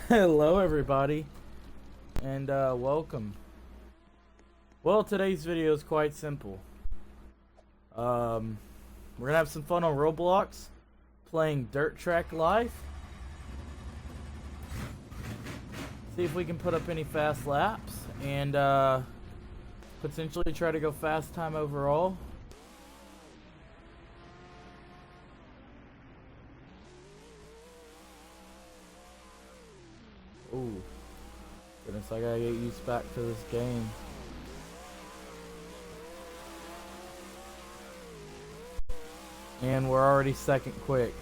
Hello everybody, and welcome. Well, today's video is quite simple. We're gonna have some fun on Roblox, playing Dirt Track Life. See if we can put up any fast laps, and potentially try to go fast time overall. Ooh, goodness, I gotta get used back to this game. And we're already second quick.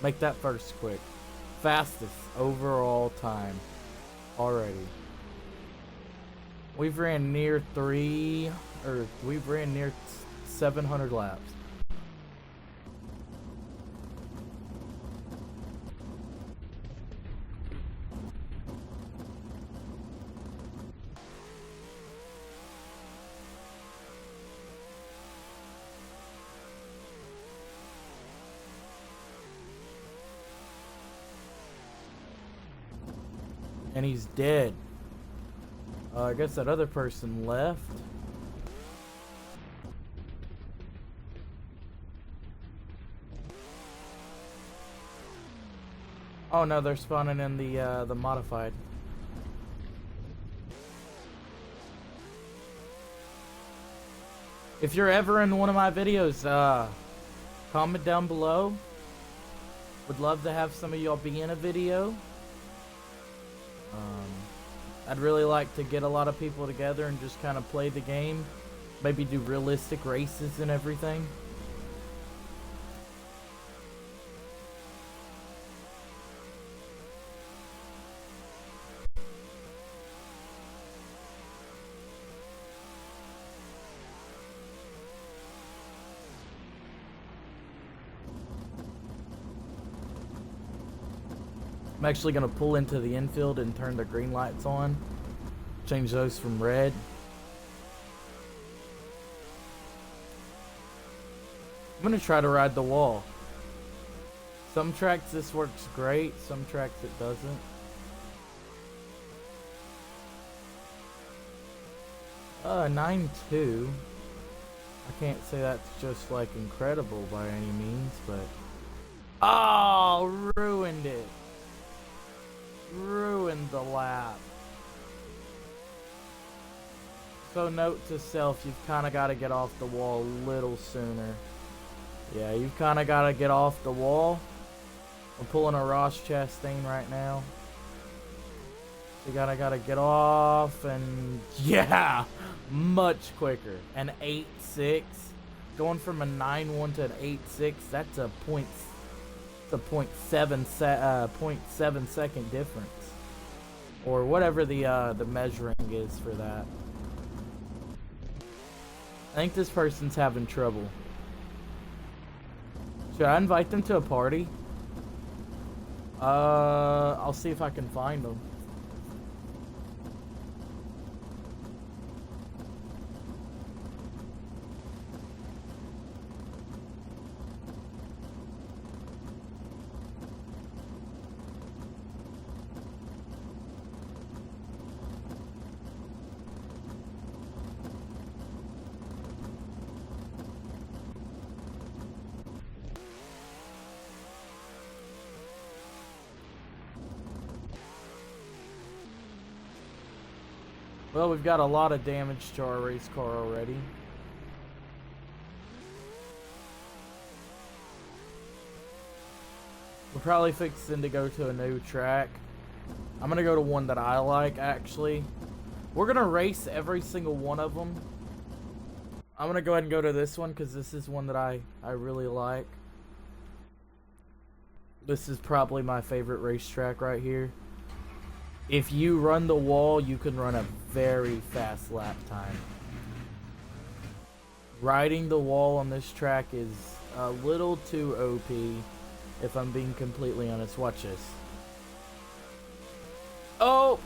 Make that first quick. Fastest overall time already. We've ran near 700 laps. And he's dead. I guess that other person left. Oh no, they're spawning in the modified. If you're ever in one of my videos, comment down below. Would love to have some of y'all be in a video. I'd really like to get a lot of people together and just kind of play the game. Maybe do realistic races and everything. I'm actually going to pull into the infield and turn the green lights on. Change those from red. I'm going to try to ride the wall. Some tracks this works great, some tracks it doesn't. Uh, 9.2. I can't say that's just like incredible by any means, but... Oh, ruined it. Ruined the lap. So note to self, you've kind of got to get off the wall a little sooner. Yeah, you've kind of got to get off the wall. I'm pulling a Ross Chastain right now. You gotta get off, and yeah, much quicker. An 8.6, going from a 9.1 to an 8.6. That's a 0.7 second difference, or whatever the measuring is for that. I think this person's having trouble. Should I invite them to a party? I'll see if I can find them. Well, we've got a lot of damage to our race car already. We're probably fixing to go to a new track. I'm gonna go to one that I like, actually. We're gonna race every single one of them. I'm gonna go ahead and go to this one because this is one that I really like. This is probably my favorite racetrack right here. If you run the wall, you can run a very fast lap time. Riding the wall on this track is a little too OP, if I'm being completely honest. Watch this. Oh!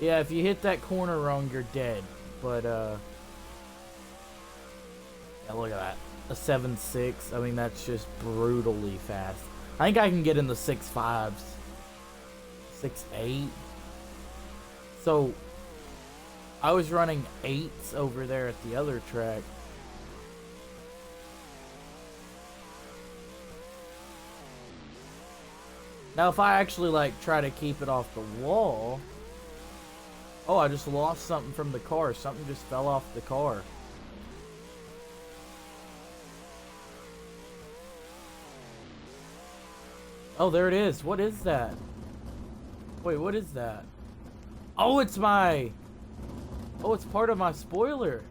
Yeah, if you hit that corner wrong, you're dead. But, yeah, look at that. a 7.6. I mean, that's just brutally fast. I think I can get in the 6.5s. 6.8. So, I was running 8s over there at the other track. Now, if I actually, like, try to keep it off the wall... Oh, I just lost something from the car. Something just fell off the car. Oh, there it is. What is that? Wait, what is that? Oh, it's my... Oh, it's part of my spoiler.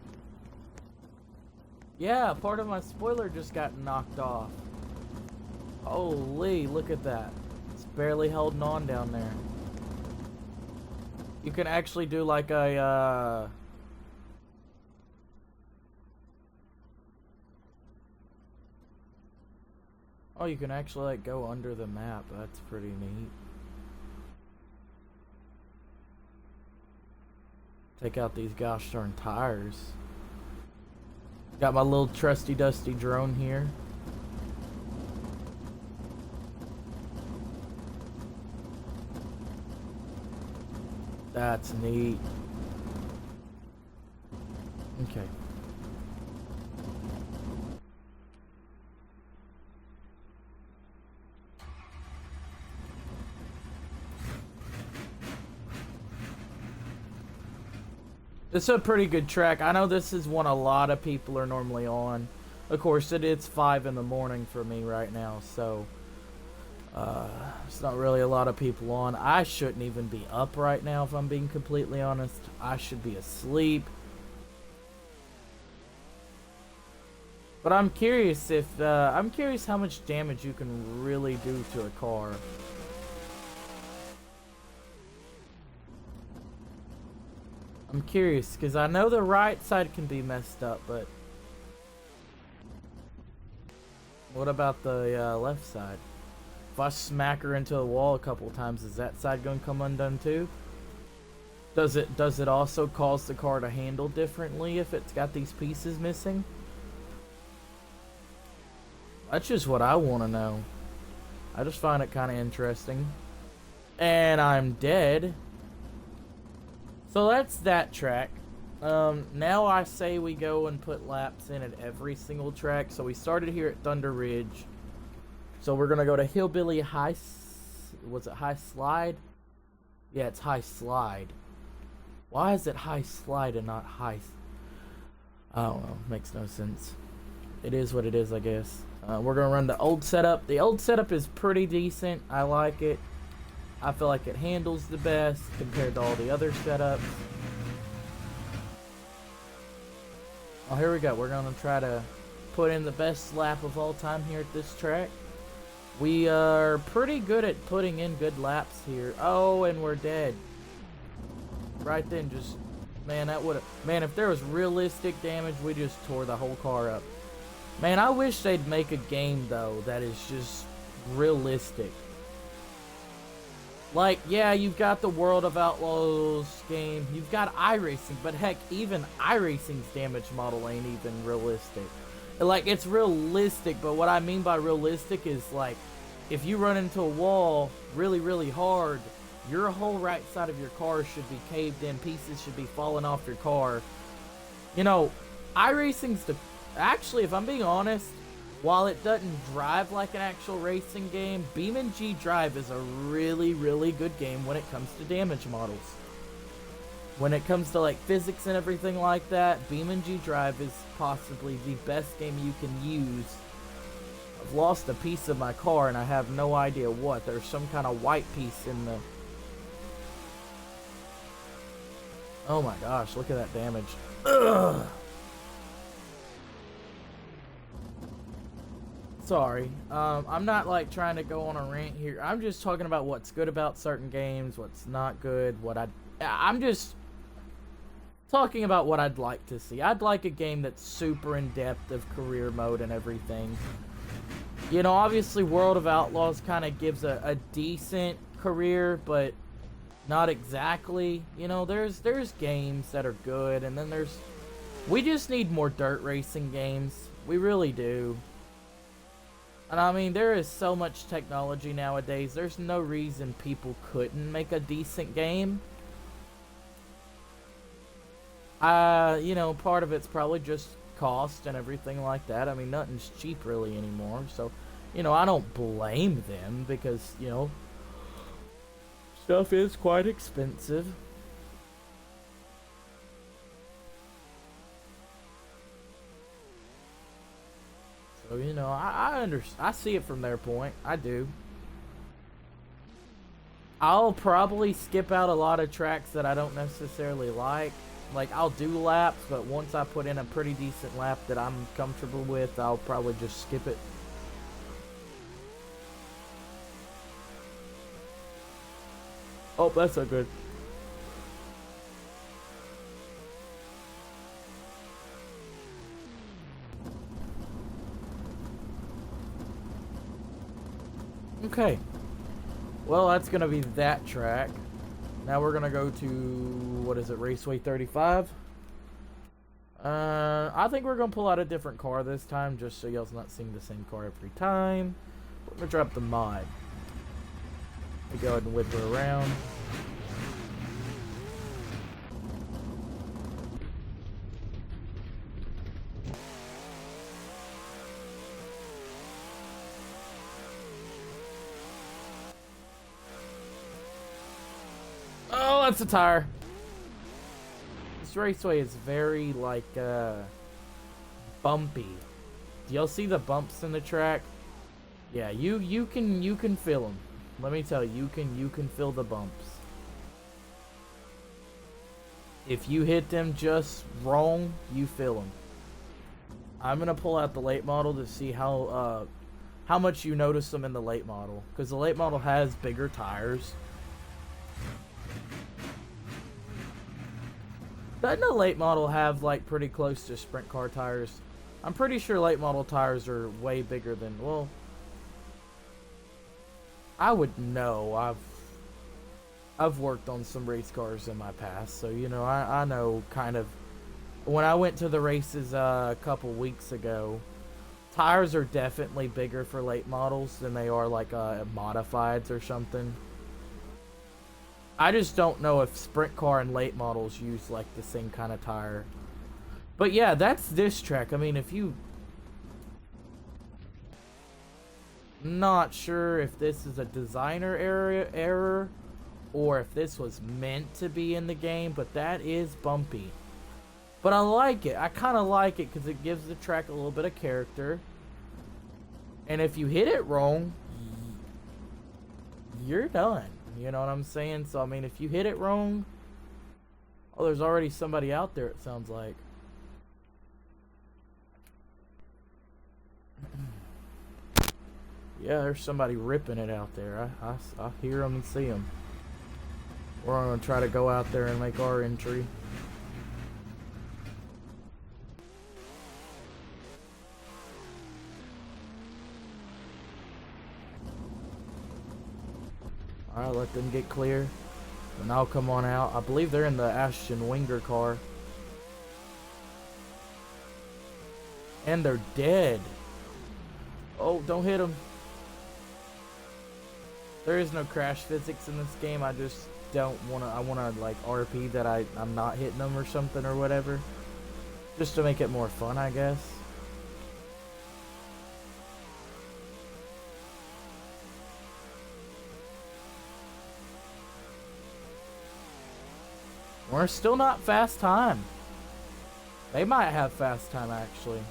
Yeah, part of my spoiler just got knocked off. Holy, look at that. It's barely holding on down there. You can actually do like a, Oh, you can actually like go under the map. That's pretty neat. Take out these gosh darn tires. Got my little trusty dusty drone here. That's neat. Okay. This is a pretty good track. I know this is one a lot of people are normally on. Of course, it's 5 in the morning for me right now, so it's not really a lot of people on. I shouldn't even be up right now, if I'm being completely honest. I should be asleep. But I'm curious if I'm curious how much damage you can really do to a car. I'm curious, because I know the right side can be messed up, but what about the left side? If I smack her into the wall a couple times, is that side going to come undone too? Does it also cause the car to handle differently if it's got these pieces missing? That's just what I want to know. I just find it kind of interesting. And I'm dead. So that's that track. Now I say we go and put laps in at every single track. So we started here at Thunder Ridge. So we're going to go to Hillbilly High... Was it High Slide? Yeah, it's High Slide. Why is it High Slide and not High... I don't know. Makes no sense. It is what it is, I guess. We're going to run the old setup. The old setup is pretty decent. I like it. I feel like it handles the best compared to all the other setups. Oh, here we go. We're going to try to put in the best lap of all time here at this track. We are pretty good at putting in good laps here. Oh, and we're dead. Right then, just... Man, that would have... Man, if there was realistic damage, we just tore the whole car up. Man, I wish they'd make a game, though, that is just realistic. Like, yeah, you've got the World of Outlaws game. You've got iRacing, but heck, even iRacing's damage model ain't even realistic. Like, it's realistic, but what I mean by realistic is, like, if you run into a wall really, really hard, your whole right side of your car should be caved in. Pieces should be falling off your car. You know, iRacing's the... Actually, if I'm being honest, while it doesn't drive like an actual racing game, BeamNG Drive is a really, really good game when it comes to damage models. When it comes to like physics and everything like that, BeamNG Drive is possibly the best game you can use. I've lost a piece of my car and I have no idea what. There's some kind of white piece in the... Oh my gosh, look at that damage. Ugh. Sorry, I'm not like trying to go on a rant here. I'm just talking about what's good about certain games, what's not good, I'm just talking about what I'd like to see. I'd like a game that's super in-depth of career mode and everything. You know, obviously World of Outlaws kind of gives a decent career, but not exactly. You know, there's games that are good, and then we just need more dirt racing games. We really do. And I mean, there is so much technology nowadays. There's no reason people couldn't make a decent game. You know, part of it's probably just cost and everything like that. I mean, nothing's cheap really anymore. So, you know, I don't blame them because, you know, stuff is quite expensive. So, you know, I see it from their point. I do. I'll probably skip out a lot of tracks that I don't necessarily like. Like, I'll do laps, but once I put in a pretty decent lap that I'm comfortable with, I'll probably just skip it. Oh, that's so good. Okay. Well, that's going to be that track. Now we're going to go to, what is it, Raceway 35? I think we're going to pull out a different car this time, just so y'all's not seeing the same car every time. We're going to drop the mod. We go ahead and whip her around. Oh, that's a tire. This raceway is very, like, bumpy. Do y'all see the bumps in the track? Yeah, you can feel them. Let me tell you, you can feel the bumps. If you hit them just wrong, you feel them. I'm gonna pull out the late model to see how much you notice them in the late model, because the late model has bigger tires. Doesn't the late model have, like, pretty close to sprint car tires? I'm pretty sure late model tires are way bigger than, well, I would know. I've worked on some race cars in my past, so, you know, I know kind of. When I went to the races a couple weeks ago, tires are definitely bigger for late models than they are, like, modifieds or something. I just don't know if sprint car and late models use, like, the same kind of tire. But yeah, that's this track. I mean, if you... Not sure if this is a designer error or if this was meant to be in the game, but that is bumpy. But I like it. I kind of like it because it gives the track a little bit of character. And if you hit it wrong, you're done. You know what I'm saying? So, I mean, if you hit it wrong... Oh, there's already somebody out there, it sounds like. Yeah, there's somebody ripping it out there. I hear them and see them. We're going to try to go out there and make our entry. Alright, let them get clear. And I'll come on out. I believe they're in the Ashton Winger car. And they're dead. Oh, don't hit them. There is no crash physics in this game. I just don't want to. I want to, like, RP that I'm not hitting them or something or whatever. Just to make it more fun, I guess. We're still not fast time. They might have fast time, actually.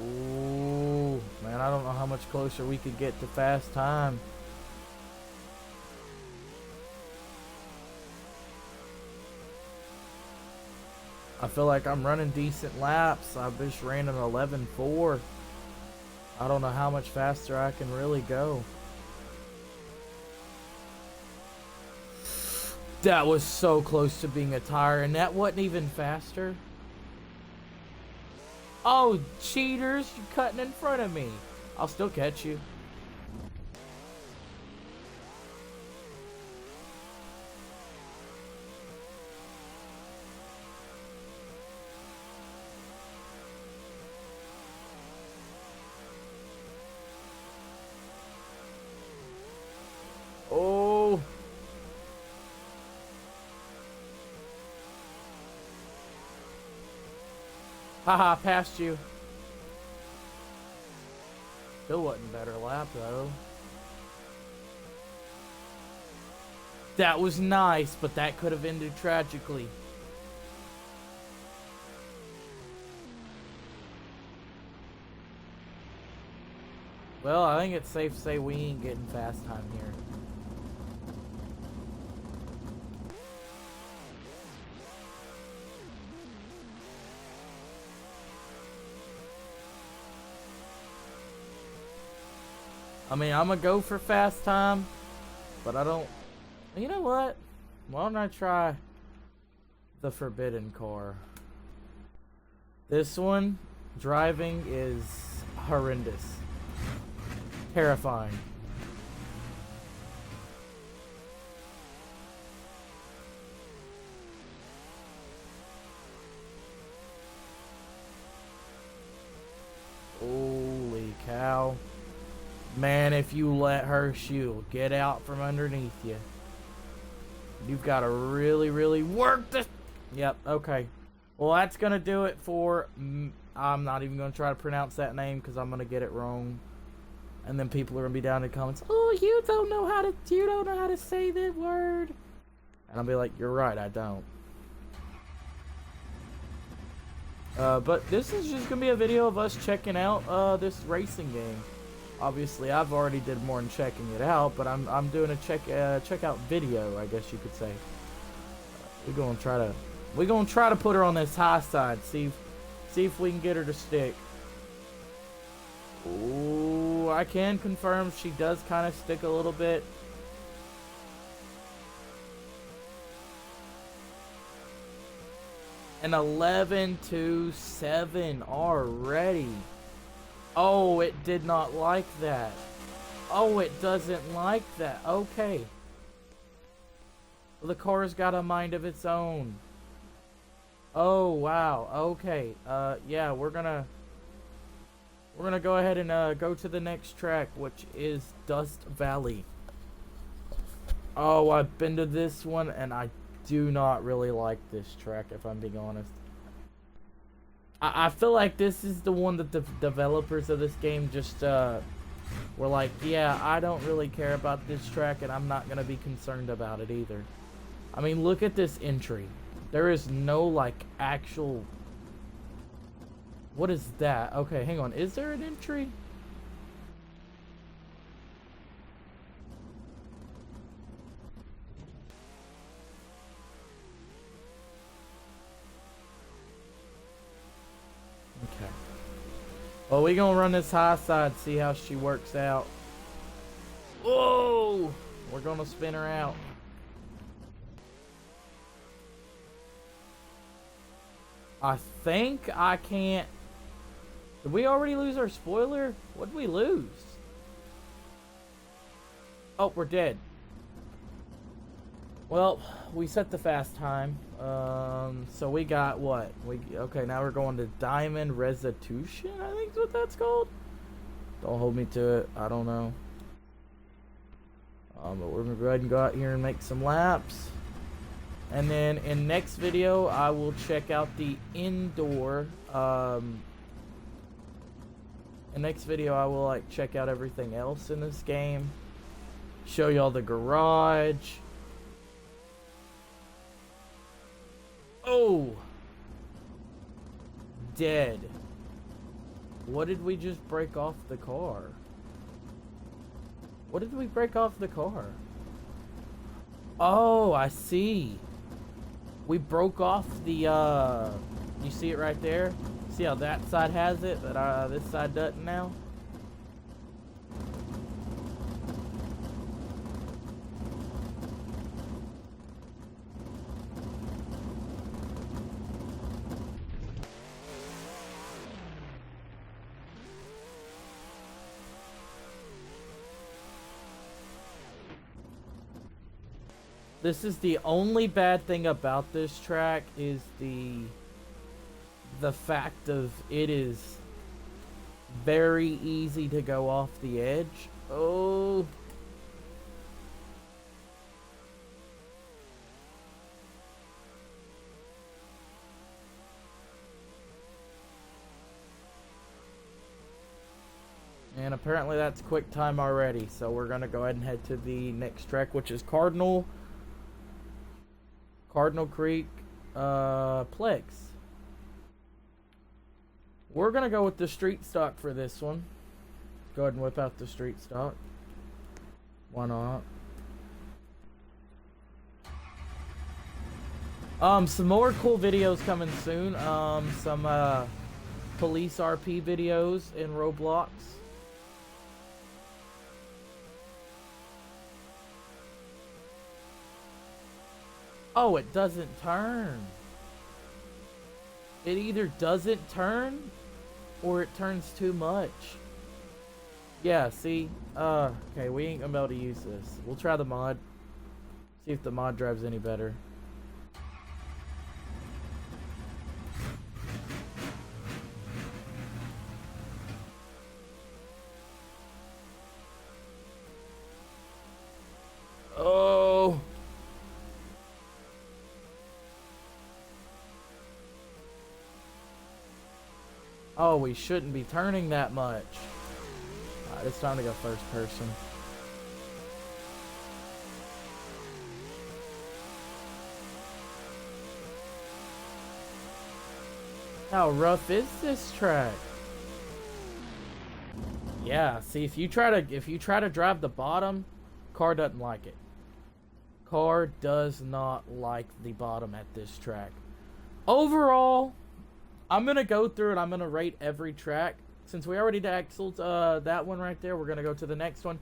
Ooh, man, I don't know how much closer we could get to fast time. I feel like I'm running decent laps. I just ran an 11.4. I don't know how much faster I can really go. That was so close to being a tire, and that wasn't even faster. Oh, cheaters, you're cutting in front of me. I'll still catch you. Haha, passed you. Still wasn't better lap though. That was nice, but that could have ended tragically. Well, I think it's safe to say we ain't getting fast time here. I mean, I'm gonna go for fast time, but I don't... You know what? Why don't I try the forbidden car? This one, driving is horrendous. Terrifying. Holy cow. Man, if you let her shield get out from underneath you, you've got to really, really work this. Yep, okay. Well, that's going to do it for... I'm not even going to try to pronounce that name because I'm going to get it wrong. And then people are going to be down in the comments, oh, you don't know how to say that word. And I'll be like, you're right, I don't. But this is just going to be a video of us checking out this racing game. Obviously, I've already did more than checking it out, but I'm doing a checkout video, I guess you could say. We're gonna try to put her on this high side. See if we can get her to stick. Ooh, I can confirm she does kind of stick a little bit. An 11-7 already. Oh, it did not like that. Oh, it doesn't like that. Okay. The car's got a mind of its own. Oh, wow. Okay. Yeah, we're gonna go ahead and go to the next track, which is Dust Valley. Oh, I've been to this one, and I do not really like this track, if I'm being honest. I feel like this is the one that the developers of this game just were like, yeah, I don't really care about this track, and I'm not going to be concerned about it either. I mean, look at this entry. There is no, like, actual... What is that? Okay, hang on. Is there an entry? Okay. Well, we gonna run this high side, see how she works out. Whoa! We're gonna spin her out. I think I can't... Did we already lose our spoiler? What did we lose? Oh, we're dead. Well, we set the fast time. So we got what? Okay, now we're going to Diamond Resolution, I think is what that's called. Don't hold me to it. I don't know. But we're gonna go ahead and go out here and make some laps. And then in next video, I will check out the indoor. In next video, I will like check out everything else in this game. Show y'all the garage. Oh! Dead. What did we just break off the car? What did we break off the car? Oh, I see. We broke off the, you see it right there? See how that side has it, but this side doesn't now? This is the only bad thing about this track is the fact of it is very easy to go off the edge. Oh. And apparently that's quick time already. So we're going to go ahead and head to the next track, which is Cardinal Creek Plex. We're going to go with the street stock for this one. Go ahead and whip out the street stock. Why not? Some more cool videos coming soon. Some police RP videos in Roblox. Oh, it doesn't turn. It either doesn't turn or it turns too much. Yeah, see? Okay, we ain't gonna be able to use this. We'll try the mod. See if the mod drives any better. Oh! Oh, we shouldn't be turning that much. Alright, it's time to go first person. How rough is this track? Yeah, see, if you try to drive the bottom, car doesn't like it. Car does not like the bottom at this track. Overall, I'm gonna go through and I'm gonna rate every track. Since we already axled that one right there, we're gonna go to the next one.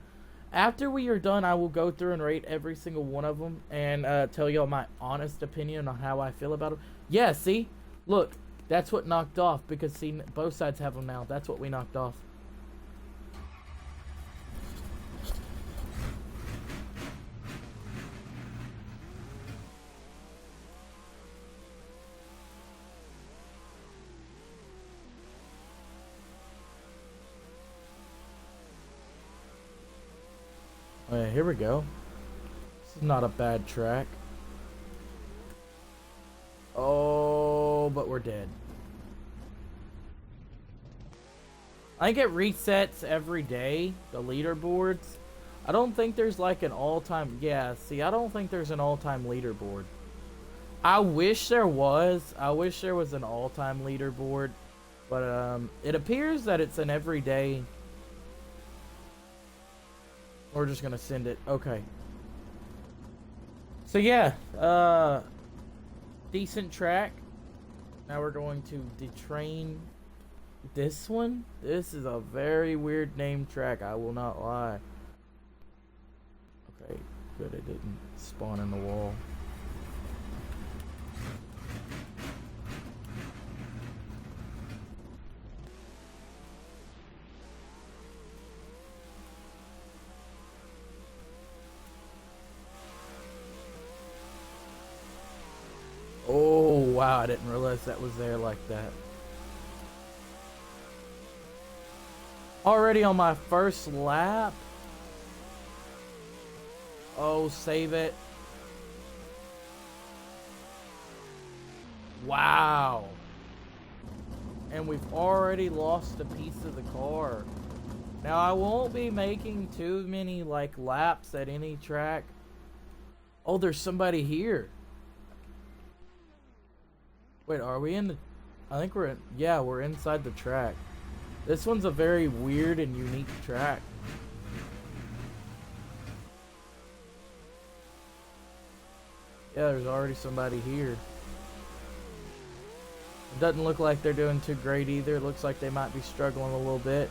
After we are done, I will go through and rate every single one of them and tell y'all my honest opinion on how I feel about them. Yeah, see, look, that's what knocked off, because see, both sides have them now. That's what we knocked off. Oh, yeah, here we go. This is not a bad track. Oh, but we're dead. I think it resets every day, the leaderboards. I don't think there's like an all-time... Yeah, see, I don't think there's an all-time leaderboard. I wish there was. I wish there was an all-time leaderboard. But it appears that it's an everyday... We're just gonna send it. Okay. So yeah, decent track. Now we're going to detrain this one. This is a very weird name track, I will not lie. Okay, good, it didn't spawn in the wall. Oh, wow, I didn't realize that was there like that. Already on my first lap. Oh, save it. Wow. And we've already lost a piece of the car. Now, I won't be making too many, like, laps at any track. Oh, there's somebody here. Wait, are we in the... I think we're in... Yeah, we're inside the track. This one's a very weird and unique track. Yeah, there's already somebody here. It doesn't look like they're doing too great either. It looks like they might be struggling a little bit.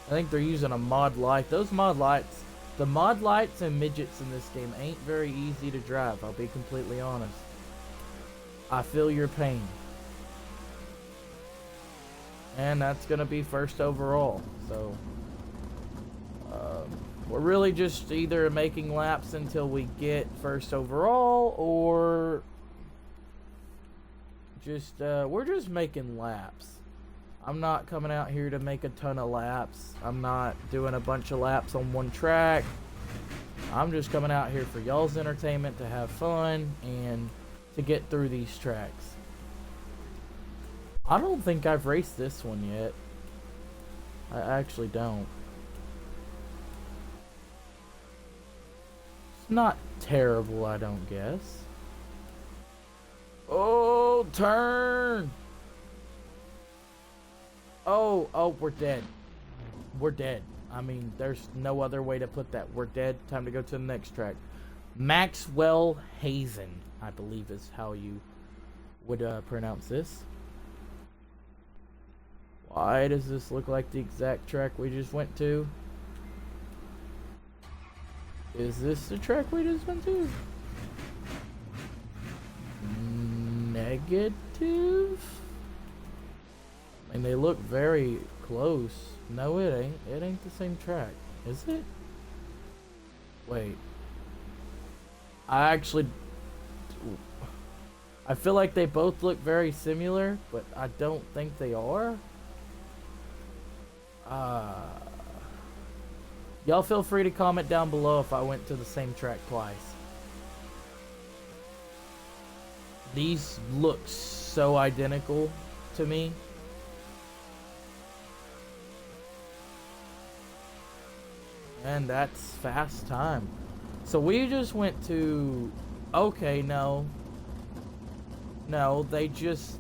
I think they're using a mod light. Those mod lights... The mod lights and midgets in this game ain't very easy to drive, I'll be completely honest. I feel your pain. And that's going to be first overall. So, we're really just either making laps until we get first overall, or just, we're just making laps. I'm not coming out here to make a ton of laps. I'm not doing a bunch of laps on one track. I'm just coming out here for y'all's entertainment, to have fun, and to get through these tracks. I don't think I've raced this one yet. I actually don't. It's not terrible, I don't guess. Oh, turn! Oh, we're dead. We're dead. I mean, there's no other way to put that. We're dead. Time to go to the next track. Maxwell Hazen, I believe is how you would pronounce this. Why does this look like the exact track we just went to? Is this the track we just went to? Negative? And they look very close. No, it ain't. It ain't the same track. Is it? Wait. I feel like they both look very similar, but I don't think they are. Y'all feel free to comment down below if I went to the same track twice. These look so identical to me. And that's fast time. So we just went to... Okay, no. No, they just...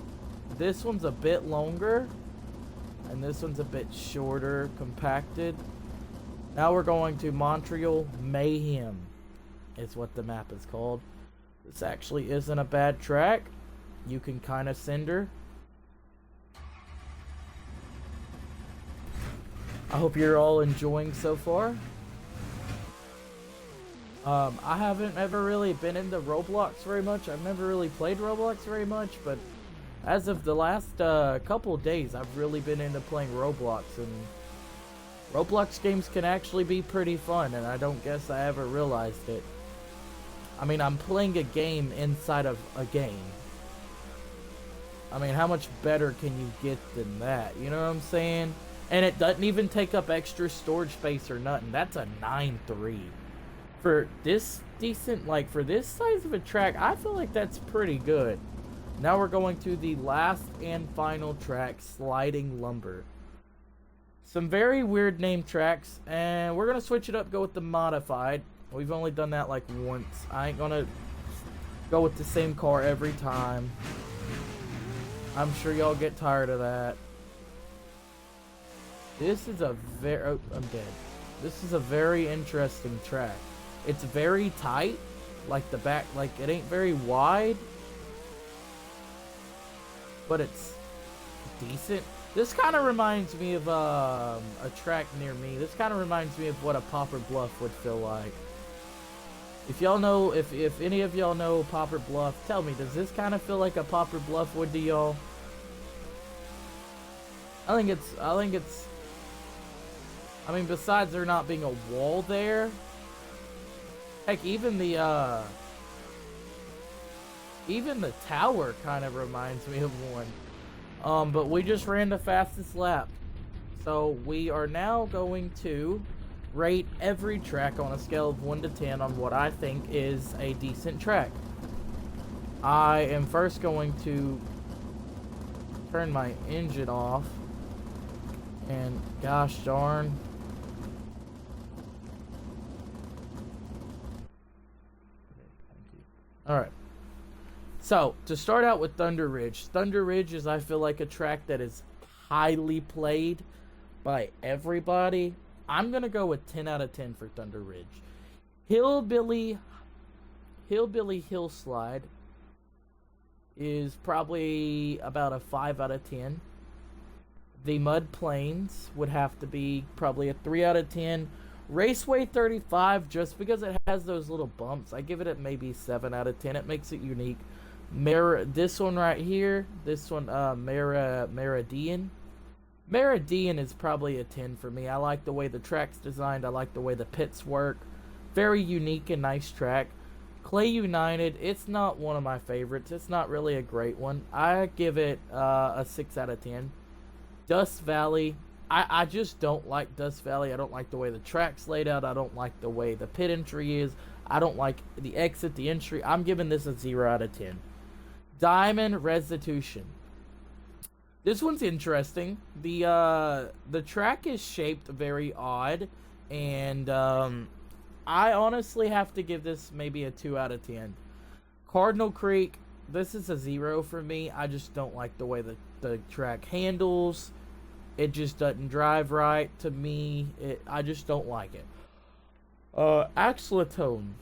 This one's a bit longer. And this one's a bit shorter, compacted. Now we're going to Montreal Mayhem. Is what the map is called. This actually isn't a bad track. You can kind of cinder. I hope you're all enjoying so far. I haven't ever really been into Roblox very much. I've never really played Roblox very much, but as of the last couple of days, I've really been into playing Roblox, and Roblox games can actually be pretty fun, and I don't guess I ever realized it. I mean, I'm playing a game inside of a game. I mean, how much better can you get than that? You know what I'm saying? And it doesn't even take up extra storage space or nothing. That's a 9.3. For this decent, like, for this size of a track, I feel like that's pretty good. Now we're going to the last and final track, Sliding Lumber. Some very weird name tracks, and we're going to switch it up, go with the modified. We've only done that like once. I ain't going to go with the same car every time. I'm sure y'all get tired of that. This is a very... Oh, I'm dead. This is a very interesting track. It's very tight. Like the back... Like, it ain't very wide. But it's decent. This kind of reminds me of a track near me. This kind of reminds me of what a Popper Bluff would feel like. If y'all know... If any of y'all know Popper Bluff, tell me, does this kind of feel like a Popper Bluff would to y'all? I think it's... I mean, besides there not being a wall there, heck, even the tower kind of reminds me of one. But we just ran the fastest lap. So we are now going to rate every track on a scale of 1 to 10 on what I think is a decent track. I am first going to turn my engine off. And gosh darn. Alright. So, to start out with Thunder Ridge. Thunder Ridge is, I feel like, a track that is highly played by everybody. I'm going to go with 10 out of 10 for Thunder Ridge. Hillbilly Hillslide is probably about a 5 out of 10. The Mud Plains would have to be probably a 3 out of 10. Raceway 35, just because it has those little bumps, I give it at maybe 7 out of 10. It makes it unique. This one right here, this one, Meridian. Meridian is probably a 10 for me. I like the way the track's designed. I like the way the pits work. Very unique and nice track. Clay United, it's not one of my favorites. It's not really a great one. I give it a 6 out of 10. Dust Valley, I just don't like Dust Valley. I don't like the way the track's laid out. I don't like the way the pit entry is. I don't like the exit, the entry. I'm giving this a 0 out of 10. Diamond Restitution. This one's interesting. The track is shaped very odd, and I honestly have to give this maybe a 2 out of 10. Cardinal Creek, this is a 0 for me. I just don't like the way the track handles. It just doesn't drive right to me. I just don't like it. Axletone.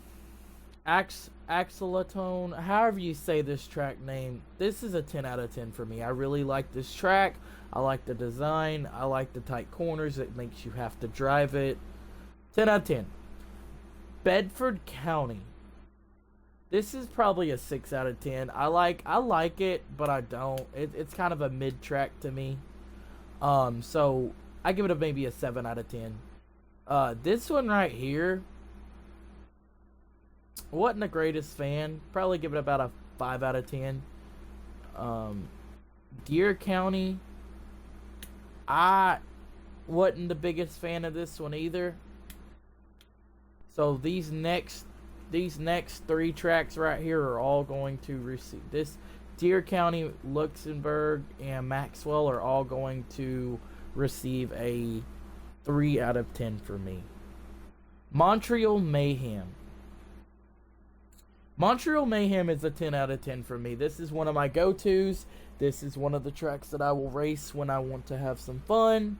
Axletone, however you say this track name, this is a 10 out of 10 for me. I really like this track. I like the design. I like the tight corners. It makes you have to drive it. 10 out of 10. Bedford County. This is probably a 6 out of 10. I like it, but I don't. It's kind of a mid track to me. So I give it maybe a 7 out of 10. This one right here, wasn't the greatest fan. Probably give it about a 5 out of 10. Deer County, I wasn't the biggest fan of this one either. So these next 3 tracks right here are all going to receive this. Deer County, Luxembourg, and Maxwell are all going to receive a 3 out of 10 for me. Montreal Mayhem. Montreal Mayhem is a 10 out of 10 for me. This is one of my go-tos. This is one of the tracks that I will race when I want to have some fun.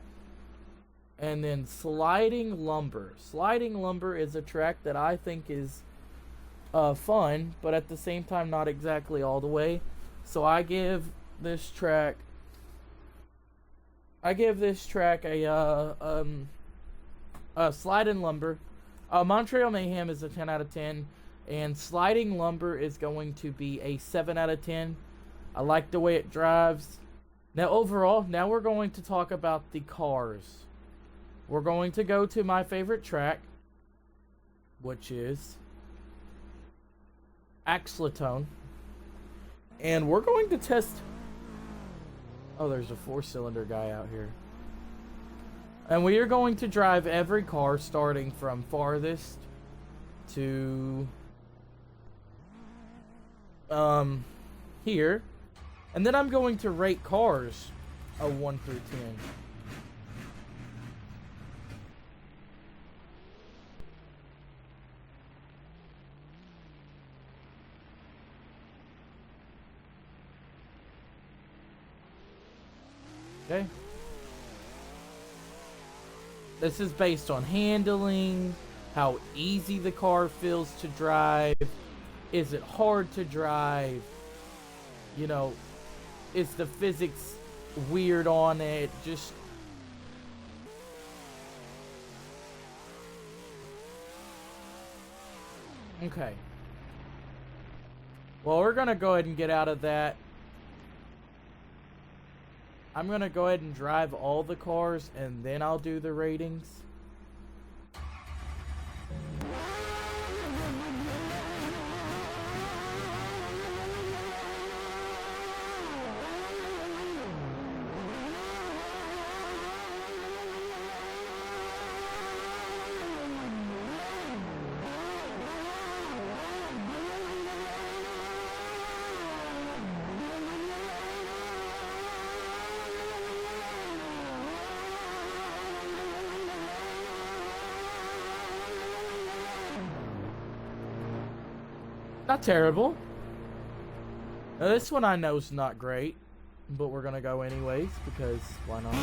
And then Sliding Lumber. Sliding Lumber is a track that I think is fun, but at the same time not exactly all the way. So I give this track a Sliding Lumber. Montreal Mayhem is a 10 out of 10, and Sliding Lumber is going to be a 7 out of 10. I like the way it drives. Now overall, now we're going to talk about the cars. We're going to go to my favorite track, which is Axletone. And we're going to test... Oh, there's a 4-cylinder guy out here. And we are going to drive every car starting from farthest to here. And then I'm going to rate cars a 1 through 10. Okay. This is based on handling, how easy the car feels to drive, is it hard to drive, you know, is the physics weird on it, just... Okay. Well, we're gonna go ahead and get out of that. I'm gonna go ahead and drive all the cars and then I'll do the ratings. Not terrible. Now this one I know is not great, but we're gonna go anyways because why not?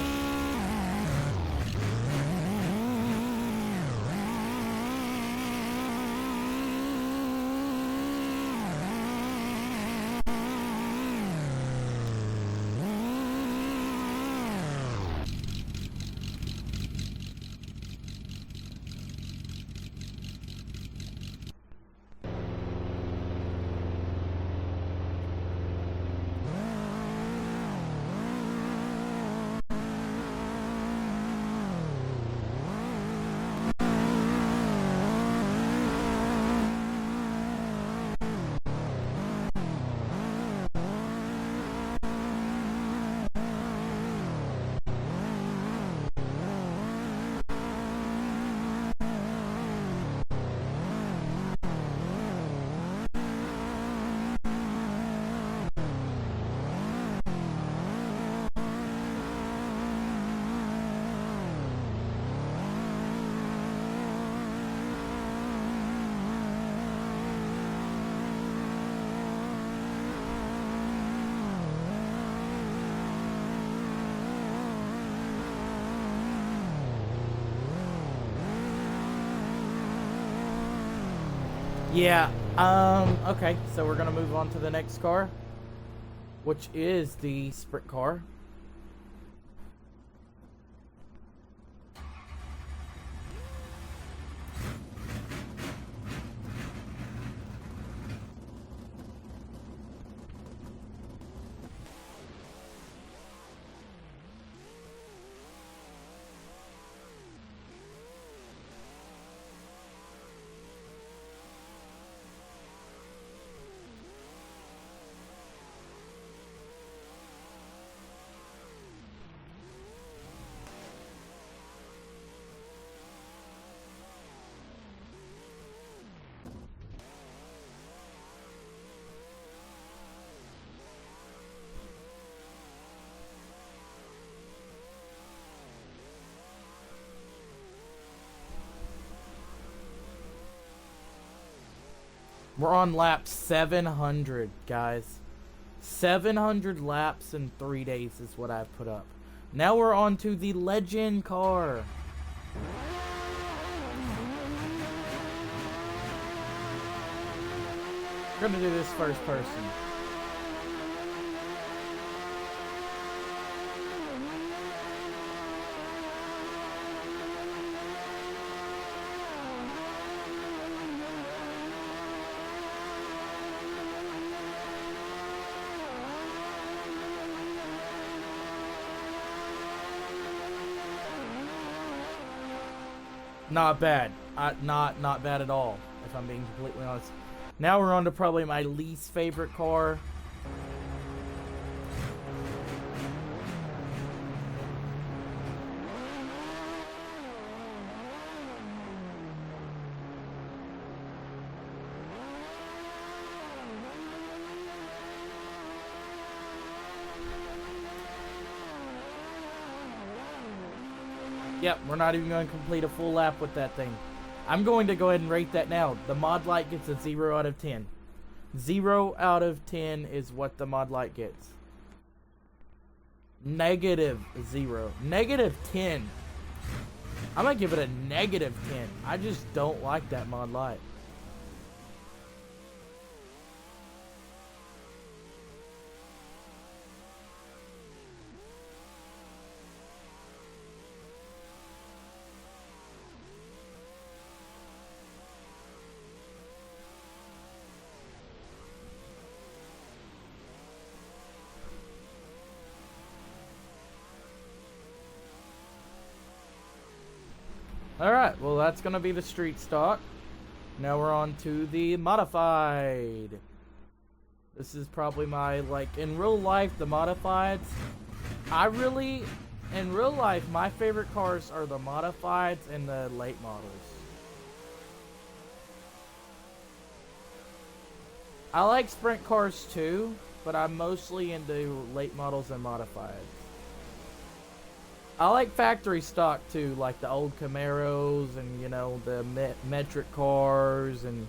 Yeah, okay, so we're gonna move on to the next car, which is the sprint car. We're on lap 700, guys. 700 laps in 3 days is what I've put up. Now we're on to the legend car. We're gonna do this first person. Not bad. Not bad at all, if I'm being completely honest. Now we're on to probably my least favorite car. Yep, we're not even going to complete a full lap with that thing. I'm going to go ahead and rate that now. The mod light gets a 0 out of 10. 0 out of 10 is what the mod light gets. -0. -10. I'm going to give it a -10. I just don't like that mod light. Alright, well that's going to be the street stock. Now we're on to the modified. This is probably my, like, in real life, the modifieds. In real life, my favorite cars are the modifieds and the late models. I like sprint cars too, but I'm mostly into late models and modifieds. I like factory stock too, like the old Camaros and, you know, the metric cars and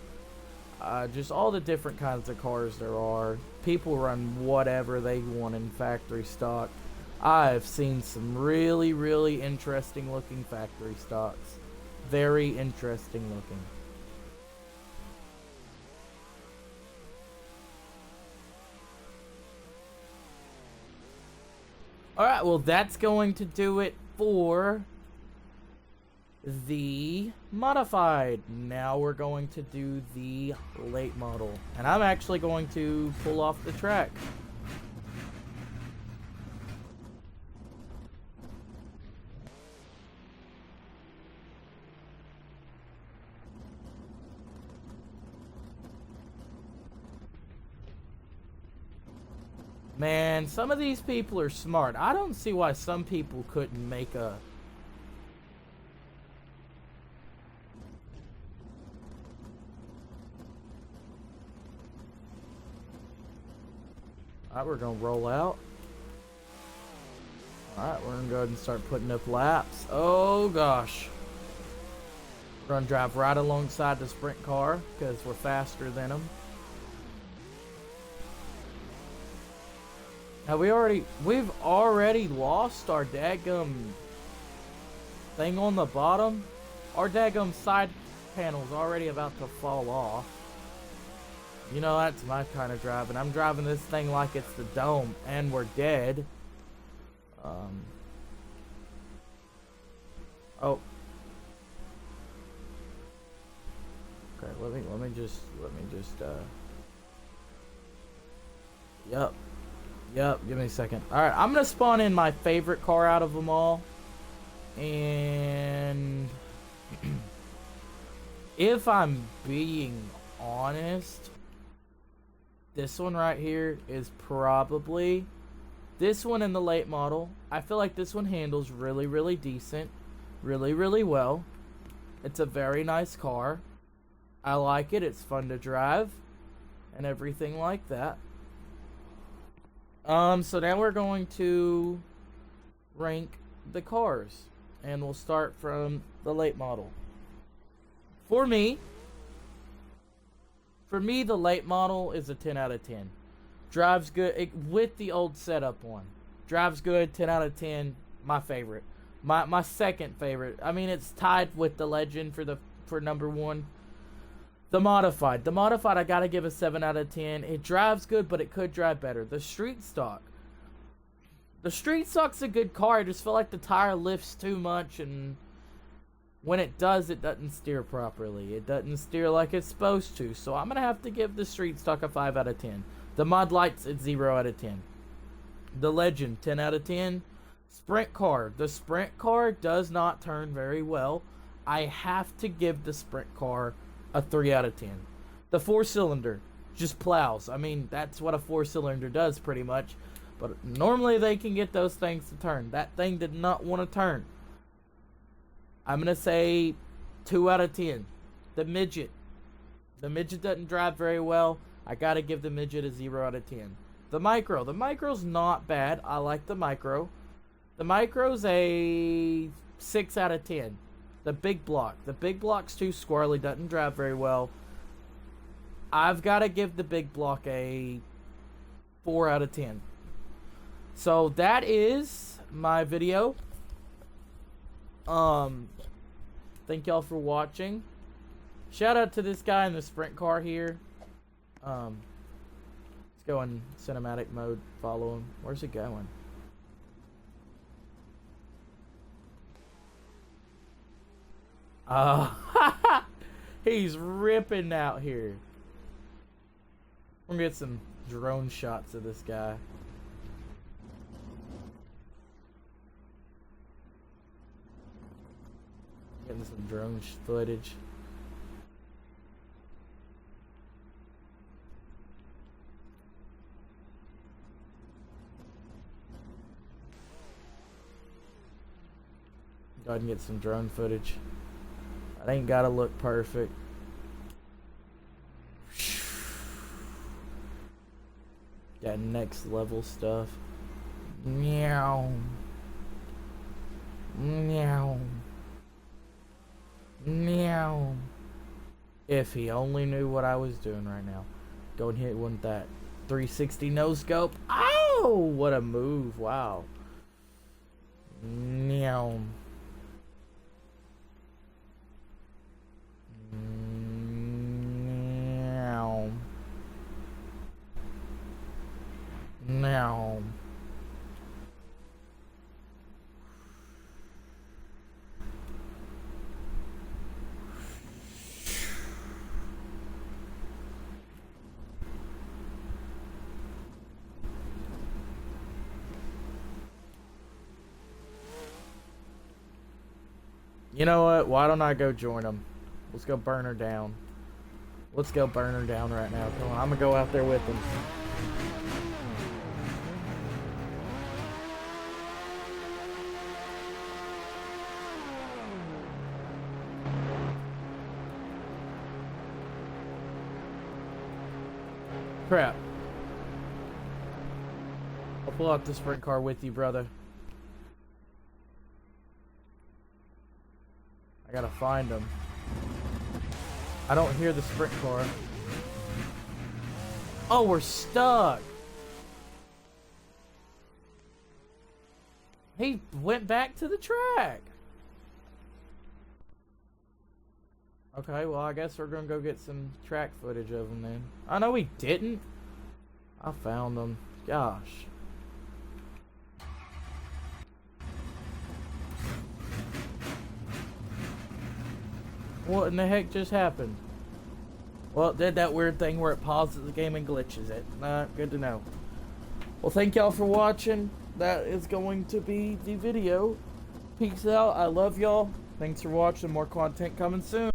just all the different kinds of cars there are. People run whatever they want in factory stock. I've seen some really, really interesting looking factory stocks. Very interesting looking. Alright, well that's going to do it for the modified. Now we're going to do the late model. And I'm actually going to pull off the track. Man, some of these people are smart. I don't see why some people couldn't make a... Alright, we're going to roll out. Alright, we're going to go ahead and start putting up laps. Oh, gosh. We're going to drive right alongside the sprint car because we're faster than them. Now we've already lost our daggum thing on the bottom. Our daggum side panel's already about to fall off. You know, that's my kind of driving. I'm driving this thing like it's the Dome, and we're dead. Oh. Okay, let me just, Yep, give me a second. Alright, I'm gonna spawn in my favorite car out of them all. And if I'm being honest, this one right here is probably this one in the late model. I feel like this one handles really, really decent. Really, really well. It's a very nice car. I like it. It's fun to drive. And everything like that. So now we're going to rank the cars. And we'll start from the late model. For me, the late model is a 10 out of 10. Drives good with the old setup one. Drives good, 10 out of 10. My favorite. My second favorite. I mean, it's tied with the Legend for number one. The modified. The modified I gotta give a 7 out of 10. It drives good, but it could drive better. The street stock. The street stock's a good car. I just feel like the tire lifts too much, and when it does, it doesn't steer properly. It doesn't steer like it's supposed to. So I'm gonna have to give the street stock a 5 out of 10. The mod lights, it's 0 out of 10. The Legend, 10 out of 10. Sprint car. The sprint car does not turn very well. I have to give the sprint car a 3 out of 10. The 4-cylinder just plows. I mean, that's what a 4-cylinder does pretty much. But normally they can get those things to turn. That thing did not want to turn. I'm going to say 2 out of 10. The midget. The midget doesn't drive very well. I got to give the midget a 0 out of 10. The micro. The micro's not bad. I like the micro. The micro's a 6 out of 10. The big block. The big block's too squirrely. Doesn't drive very well. I've got to give the big block a 4 out of 10. So that is my video. Thank y'all for watching. Shout out to this guy in the sprint car here. Let's go in cinematic mode. Follow him. Where's it going? He's ripping out here. We're gonna get some drone shots of this guy. Getting some drone footage. Go ahead and get some drone footage. It ain't gotta look perfect. Got next level stuff. Meow. Meow. Meow. If he only knew what I was doing right now. Go and hit one with that 360 no scope. Oh, what a move. Wow. Meow. Meow. Meow. You know what? Why don't I go join them? Let's go burn her down. Let's go burn her down right now. Come on, I'm gonna go out there with them. Crap. I'll pull out the sprint car with you, brother. I gotta find him. I don't hear the sprint car. Oh, we're stuck. He went back to the track. Okay, well, I guess we're gonna go get some track footage of them then. I know we didn't. I found them. Gosh. What in the heck just happened? Well, it did that weird thing where it pauses the game and glitches it. Good to know. Well, thank y'all for watching. That is going to be the video. Peace out. I love y'all. Thanks for watching. More content coming soon.